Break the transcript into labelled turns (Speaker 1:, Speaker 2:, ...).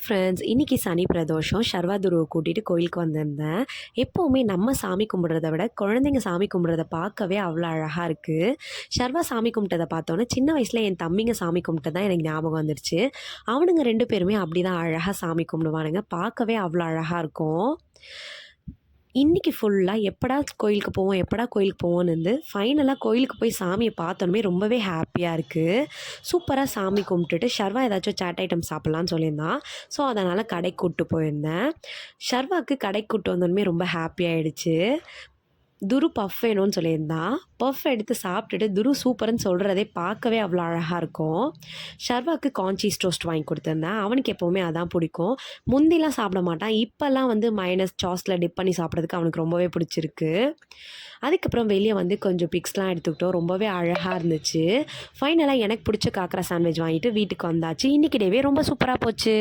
Speaker 1: Friends, இன்னைக்கு சனி பிரதோஷம். ஷர்வா துருவ கூட்டிட்டு கோயிலுக்கு வந்திருந்தேன். எப்பவுமே நம்ம சாமி கும்பிடுறத விட, குழந்தைங்க சாமி கும்பிடுறத பார்க்கவே அவ்வளோ அழகா இருக்கு. ஷர்வா சாமி கும்பிட்டத பார்த்தோன்னே, சின்ன வயசுல என் தம்பிங்க சாமி கும்பிட்டது தான் எனக்கு ஞாபகம் வந்துருச்சு. அவனுங்க 2 பேருமே அப்படிதான் அழகா சாமி கும்பிடுவானுங்க. பார்க்கவே அவ்வளோ அழகா இருக்கும். இன்னைக்கு ஃபுல்லா எப்படா கோயிலுக்கு போவோம், எப்படா கோயிலுக்கு போவோன்னு இருந்து, ஃபைனலா கோயிலுக்கு போய் சாமிய பார்த்தோனமே ரொம்பவே ஹேப்பியா இருக்கு. சூப்பரா சாமி கும்பிட்டுட்டு, ஷர்வா ஏதாச்சும் சாட் ஐட்டம் சாப்பிட்லான்னு சொல்லியிருந்தான். ஸோ, அதனால கடைக்கு கூட்டு போயிருந்தேன். ஷர்வாக்கு கடைக்கு கூட்டு வந்தோனமே ரொம்ப ஹேப்பி ஆயிடுச்சு. துரு பஃப் வேணும்னு சொல்லியிருந்தான். பஃப் எடுத்து சாப்பிட்டுட்டு துரு சூப்பர்ன்னு சொல்கிறதே பார்க்கவே அவ்வளோ அழகாக இருக்கும். ஷர்வாக்கு கார்ன் சீஸ் டோஸ்ட் வாங்கி கொடுத்துருந்தேன். அவனுக்கு எப்போவுமே அதான் பிடிக்கும். முந்திலாம் சாப்பிட மாட்டான். இப்போல்லாம் வந்து மைனஸ் சாஸில் டிப் பண்ணி சாப்பிட்றதுக்கு அவனுக்கு ரொம்பவே பிடிச்சிருக்கு. அதுக்கப்புறம் வெளியே வந்து கொஞ்சம் பிக்ஸ்லாம் எடுத்துக்கிட்டோம். ரொம்பவே அழகாக இருந்துச்சு. ஃபைனலாக எனக்கு பிடிச்ச காக்கரா சாண்ட்விச் வாங்கிட்டு வீட்டுக்கு வந்தாச்சு. இன்றைக்கி டேவே ரொம்ப சூப்பராக போச்சு.